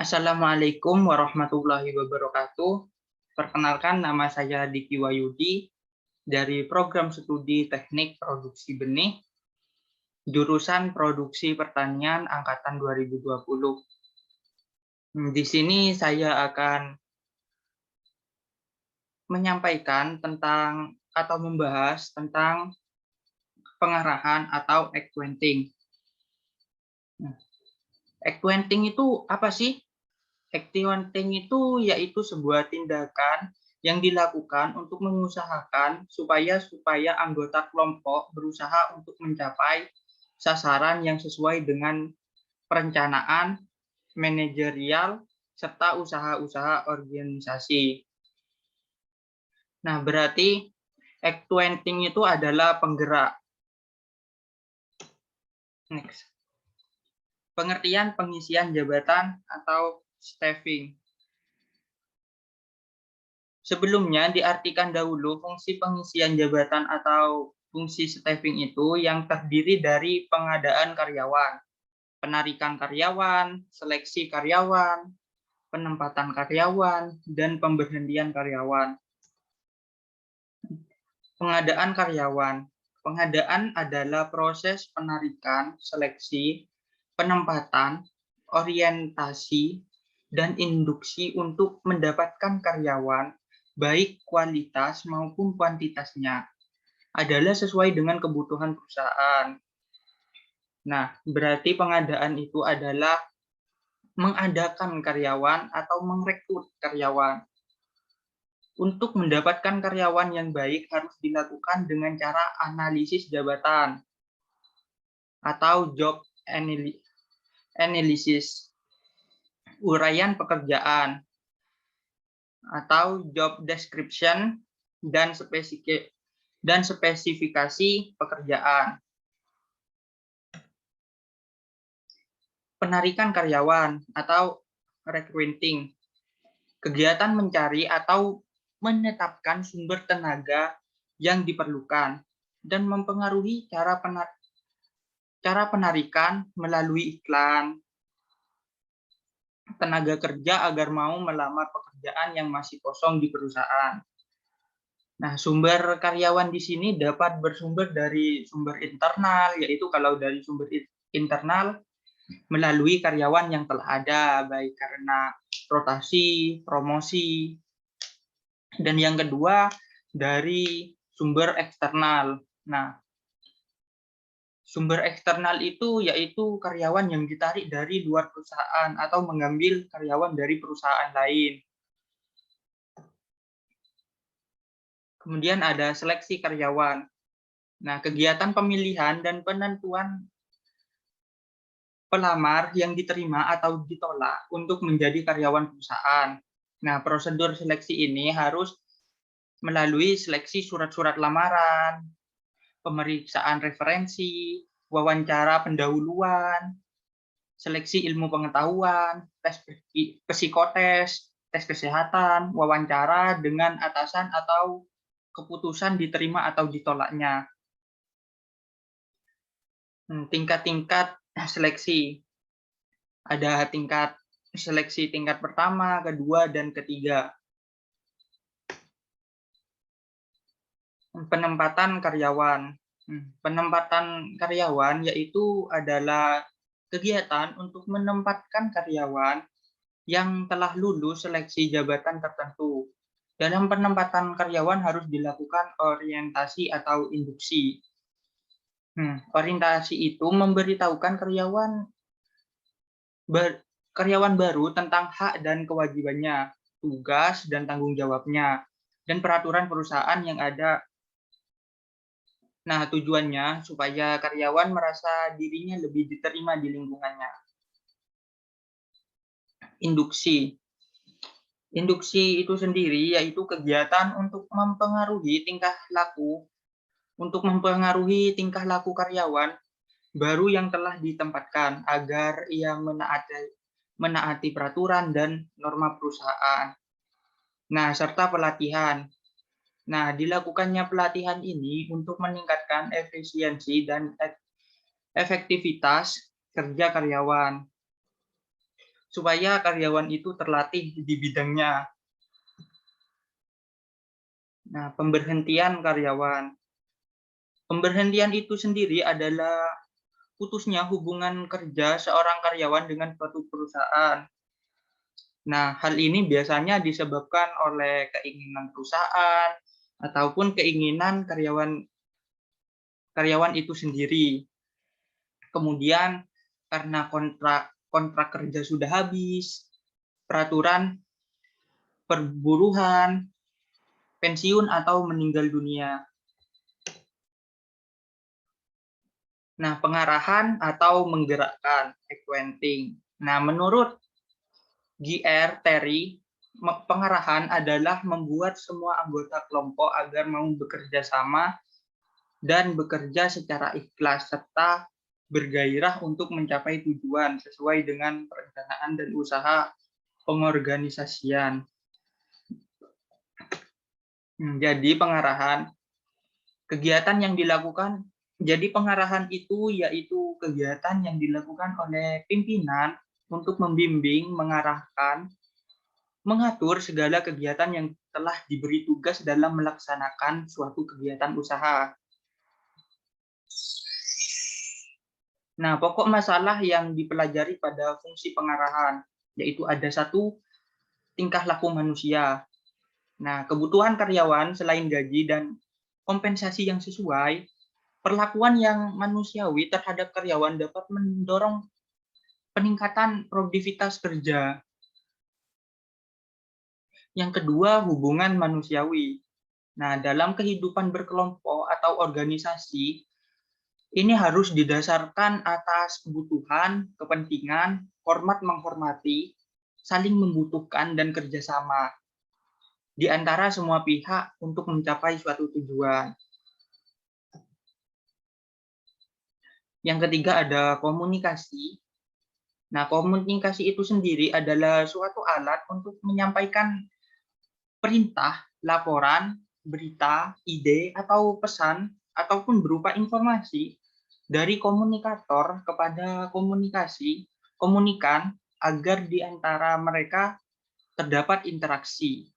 Assalamualaikum warahmatullahi wabarakatuh. Perkenalkan, nama saya Diki Wayudi dari Program Studi Teknik Produksi Benih, jurusan Produksi Pertanian Angkatan 2020. Di sini saya akan menyampaikan tentang atau membahas tentang pengarahan atau equenting. Equenting itu apa sih? Equenting itu yaitu sebuah tindakan yang dilakukan untuk mengusahakan supaya anggota kelompok berusaha untuk mencapai sasaran yang sesuai dengan perencanaan, manajerial, serta usaha-usaha organisasi. Nah, berarti equenting itu adalah penggerak. Next. Pengertian pengisian jabatan atau staffing. Sebelumnya diartikan dahulu fungsi pengisian jabatan atau fungsi staffing itu yang terdiri dari pengadaan karyawan, penarikan karyawan, seleksi karyawan, penempatan karyawan, dan pemberhentian karyawan. Pengadaan karyawan. Pengadaan adalah proses penarikan, seleksi, penempatan, orientasi, dan induksi untuk mendapatkan karyawan, baik kualitas maupun kuantitasnya, adalah sesuai dengan kebutuhan perusahaan. Nah, berarti pengadaan itu adalah mengadakan karyawan atau merekrut karyawan. Untuk mendapatkan karyawan yang baik harus dilakukan dengan cara analisis jabatan atau job analysis, uraian pekerjaan atau job description, dan spesifikasi pekerjaan. Penarikan karyawan atau recruiting, kegiatan mencari atau menetapkan sumber tenaga yang diperlukan dan mempengaruhi cara penarikan melalui iklan tenaga kerja agar mau melamar pekerjaan yang masih kosong di perusahaan. Nah, sumber karyawan di sini dapat bersumber dari sumber internal, yaitu kalau dari sumber internal melalui karyawan yang telah ada, baik karena rotasi, promosi, dan yang kedua dari sumber eksternal. Nah, sumber eksternal itu yaitu karyawan yang ditarik dari luar perusahaan atau mengambil karyawan dari perusahaan lain. Kemudian ada seleksi karyawan. Nah, kegiatan pemilihan dan penentuan pelamar yang diterima atau ditolak untuk menjadi karyawan perusahaan. Nah, prosedur seleksi ini harus melalui seleksi surat-surat lamaran, pemeriksaan referensi, wawancara pendahuluan, seleksi ilmu pengetahuan, tes psikotes, tes kesehatan, wawancara dengan atasan atau keputusan diterima atau ditolaknya. Tingkat-tingkat seleksi. Ada tingkat seleksi tingkat pertama, kedua, dan ketiga. Penempatan karyawan. Penempatan karyawan yaitu adalah kegiatan untuk menempatkan karyawan yang telah lulus seleksi jabatan tertentu. Dalam penempatan karyawan harus dilakukan orientasi atau induksi. Orientasi itu memberitahukan karyawan baru tentang hak dan kewajibannya, tugas dan tanggung jawabnya, dan peraturan perusahaan yang ada. Nah, tujuannya supaya karyawan merasa dirinya lebih diterima di lingkungannya. Induksi. Induksi itu sendiri yaitu kegiatan untuk mempengaruhi tingkah laku karyawan baru yang telah ditempatkan agar ia menaati peraturan dan norma perusahaan. Nah, serta pelatihan. Nah, dilakukannya pelatihan ini untuk meningkatkan efisiensi dan efektivitas kerja karyawan. supaya karyawan itu terlatih di bidangnya. Nah, pemberhentian karyawan. Pemberhentian itu sendiri adalah putusnya hubungan kerja seorang karyawan dengan suatu perusahaan. Nah, hal ini biasanya disebabkan oleh keinginan perusahaan ataupun keinginan karyawan itu sendiri. Kemudian karena kontrak kerja sudah habis, peraturan perburuan, pensiun atau meninggal dunia. Nah, pengarahan atau menggerakkan, equipping. Nah, menurut G.R. Terry, pengarahan adalah membuat semua anggota kelompok agar mau bekerja sama dan bekerja secara ikhlas serta bergairah untuk mencapai tujuan sesuai dengan perencanaan dan usaha pengorganisasian. Jadi pengarahan, kegiatan yang dilakukan, jadi pengarahan itu yaitu kegiatan yang dilakukan oleh pimpinan untuk membimbing, mengarahkan, mengatur segala kegiatan yang telah diberi tugas dalam melaksanakan suatu kegiatan usaha. Nah, pokok masalah yang dipelajari pada fungsi pengarahan, yaitu ada satu, tingkah laku manusia. Nah, kebutuhan karyawan selain gaji dan kompensasi yang sesuai, perlakuan yang manusiawi terhadap karyawan dapat mendorong peningkatan produktivitas kerja. Yang kedua, hubungan manusiawi. Nah, dalam kehidupan berkelompok atau organisasi, ini harus didasarkan atas kebutuhan, kepentingan, hormat menghormati, saling membutuhkan, dan kerjasama di antara semua pihak untuk mencapai suatu tujuan. Yang ketiga ada komunikasi. Nah, komunikasi itu sendiri adalah suatu alat untuk menyampaikan perintah, laporan, berita, ide, atau pesan, ataupun berupa informasi dari komunikator kepada komunikan agar di antara mereka terdapat interaksi.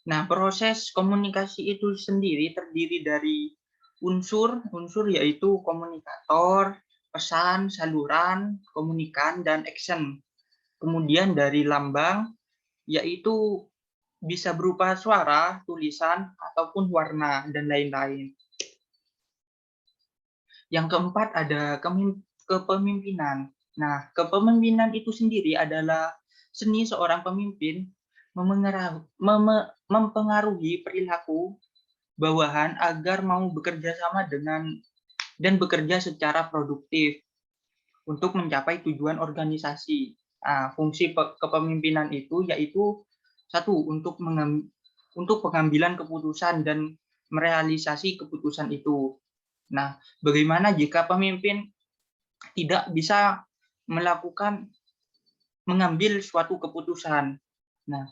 Nah, proses komunikasi itu sendiri terdiri dari unsur yaitu komunikator, pesan, saluran, komunikan, dan action. Kemudian dari lambang, yaitu bisa berupa suara, tulisan, ataupun warna, dan lain-lain. Yang keempat ada kepemimpinan. Nah, kepemimpinan itu sendiri adalah seni seorang pemimpin mempengaruhi perilaku bawahan agar mau bekerja sama dan bekerja secara produktif untuk mencapai tujuan organisasi. Nah, fungsi kepemimpinan itu yaitu satu, untuk pengambilan keputusan dan merealisasi keputusan itu. Nah, bagaimana jika pemimpin tidak bisa mengambil suatu keputusan? Nah,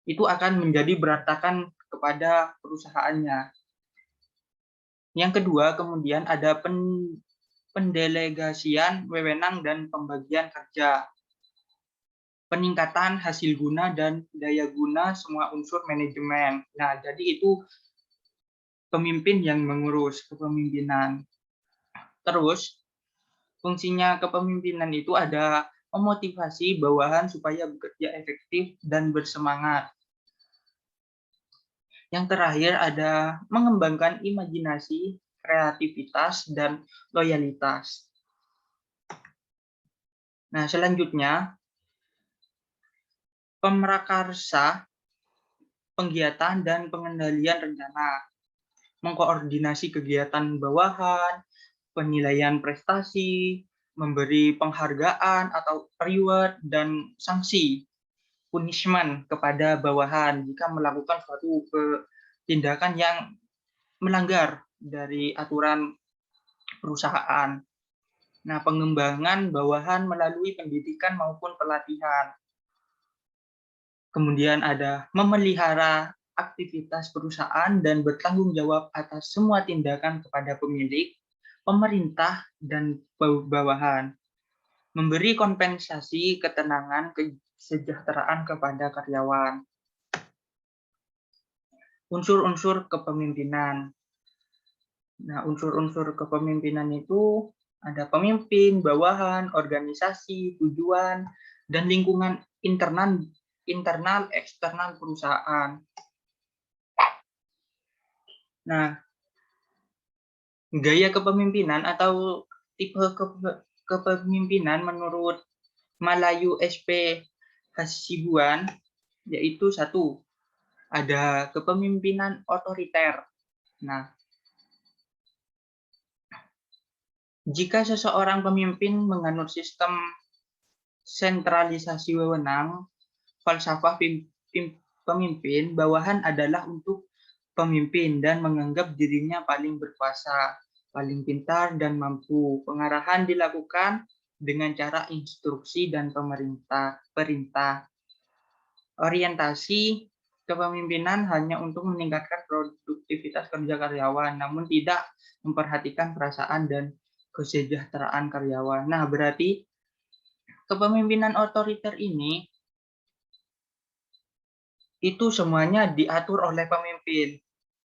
itu akan menjadi berantakan kepada perusahaannya. Yang kedua, kemudian ada pendelegasian wewenang dan pembagian kerja. Peningkatan hasil guna dan daya guna semua unsur manajemen. Nah, jadi itu pemimpin yang mengurus kepemimpinan. Terus, fungsinya kepemimpinan itu ada memotivasi bawahan supaya bekerja efektif dan bersemangat. Yang terakhir ada mengembangkan imajinasi, kreativitas, dan loyalitas. Nah, selanjutnya, pemrakarsa, penggiatan, dan pengendalian rencana. Mengkoordinasi kegiatan bawahan, penilaian prestasi, memberi penghargaan atau reward, dan sanksi punishment kepada bawahan jika melakukan suatu tindakan yang melanggar dari aturan perusahaan. Nah, pengembangan bawahan melalui pendidikan maupun pelatihan. Kemudian ada memelihara aktivitas perusahaan dan bertanggung jawab atas semua tindakan kepada pemilik, pemerintah dan bawahan, memberi kompensasi ketenangan kesejahteraan kepada karyawan. Unsur-unsur kepemimpinan. Nah, unsur-unsur kepemimpinan itu ada pemimpin, bawahan, organisasi, tujuan, dan lingkungan internal, eksternal perusahaan. Nah, gaya kepemimpinan atau tipe kepemimpinan menurut Malayu SP Hasibuan yaitu satu, ada kepemimpinan otoriter. Nah, jika seseorang pemimpin menganut sistem sentralisasi wewenang, falsafah pemimpin bawahan adalah untuk pemimpin dan menganggap dirinya paling berkuasa, paling pintar dan mampu. Pengarahan dilakukan dengan cara instruksi dan perintah. Orientasi kepemimpinan hanya untuk meningkatkan produktivitas kerja karyawan, namun tidak memperhatikan perasaan dan kesejahteraan karyawan. Nah, berarti kepemimpinan otoriter ini itu semuanya diatur oleh pemimpin.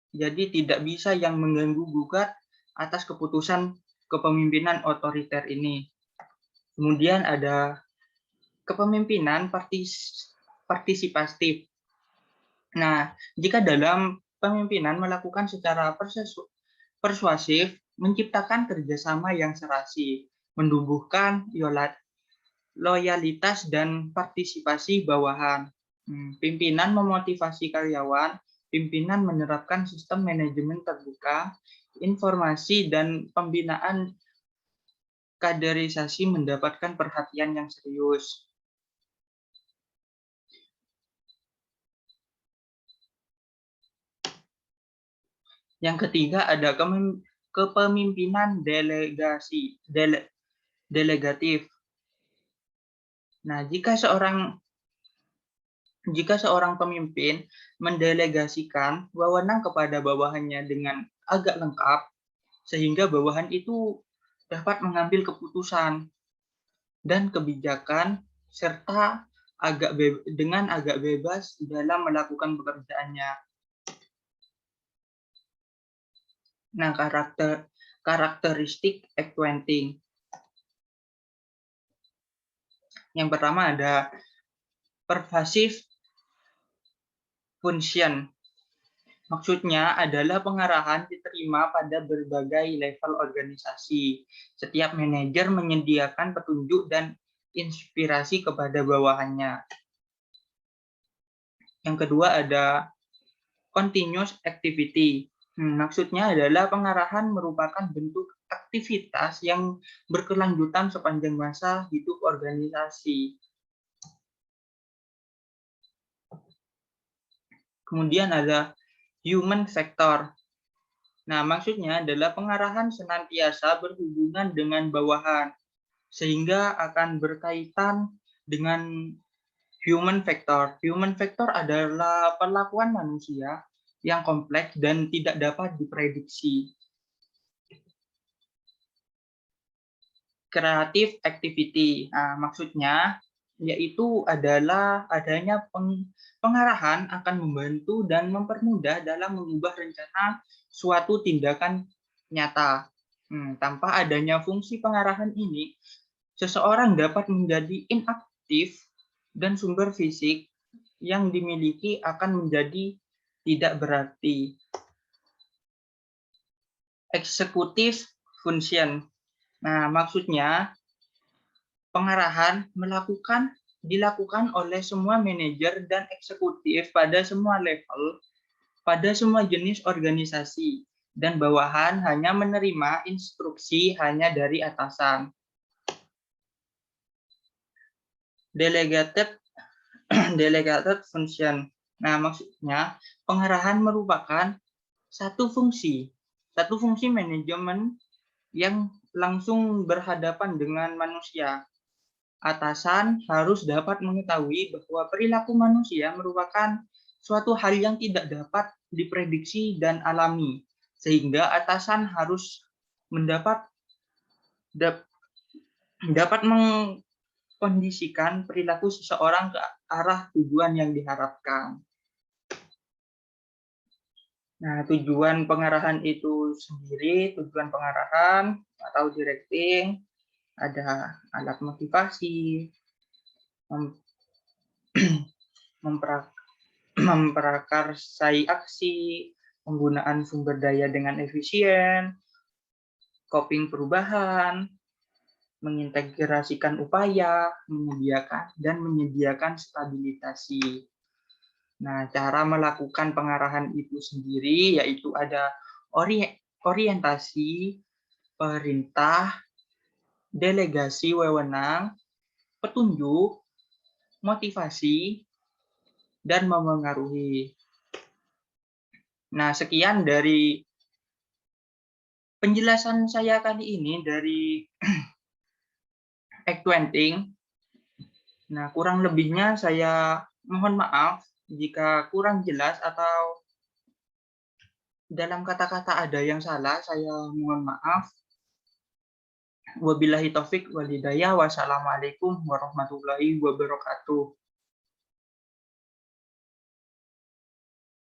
Jadi tidak bisa yang mengganggu-gugat atas keputusan kepemimpinan otoriter ini. Kemudian ada kepemimpinan partisipatif. Nah, jika dalam pemimpinan melakukan secara persuasif, menciptakan kerjasama yang serasi, menumbuhkan loyalitas dan partisipasi bawahan. Pimpinan memotivasi karyawan, pimpinan menerapkan sistem manajemen terbuka, informasi dan pembinaan kaderisasi mendapatkan perhatian yang serius. Yang ketiga ada kepemimpinan delegatif. Nah, jika seorang pemimpin mendelegasikan wewenang kepada bawahannya dengan agak lengkap, sehingga bawahan itu dapat mengambil keputusan dan kebijakan serta dengan agak bebas dalam melakukan pekerjaannya. Nah, karakteristik acquainting. Yang pertama ada pervasive function. Maksudnya adalah pengarahan diterima pada berbagai level organisasi. Setiap manajer menyediakan petunjuk dan inspirasi kepada bawahannya. Yang kedua ada continuous activity. Maksudnya adalah pengarahan merupakan bentuk aktivitas yang berkelanjutan sepanjang masa hidup organisasi. Kemudian ada human factor. Nah, maksudnya adalah pengarahan senantiasa berhubungan dengan bawahan, sehingga akan berkaitan dengan human factor. Human factor adalah perlakuan manusia yang kompleks dan tidak dapat diprediksi. Creative activity, nah, maksudnya yaitu adalah adanya pengarahan akan membantu dan mempermudah dalam mengubah rencana suatu tindakan nyata. Tanpa adanya fungsi pengarahan ini, seseorang dapat menjadi inaktif dan sumber fisik yang dimiliki akan menjadi tidak berarti. Executive function. Nah, maksudnya pengarahan dilakukan oleh semua manajer dan eksekutif pada semua level, pada semua jenis organisasi, dan bawahan hanya menerima instruksi hanya dari atasan. Delegated function. Nah, maksudnya pengarahan merupakan satu fungsi manajemen yang langsung berhadapan dengan manusia. Atasan harus dapat mengetahui bahwa perilaku manusia merupakan suatu hal yang tidak dapat diprediksi dan alami, sehingga atasan harus mendapat dapat mengkondisikan perilaku seseorang ke arah tujuan yang diharapkan. Nah, tujuan pengarahan itu sendiri, tujuan pengarahan atau directing, ada alat motivasi, memprakarsai aksi, penggunaan sumber daya dengan efisien, coping perubahan, mengintegrasikan upaya, menyediakan stabilisasi. Nah, cara melakukan pengarahan itu sendiri yaitu ada orientasi, perintah, delegasi wewenang, petunjuk, motivasi, dan memengaruhi. Nah, sekian dari penjelasan saya kali ini dari Acquainting. Nah, kurang lebihnya saya mohon maaf jika kurang jelas atau dalam kata-kata ada yang salah, saya mohon maaf. Wabillahi taufik walhidayah. Wassalamualaikum warahmatullahi wabarakatuh.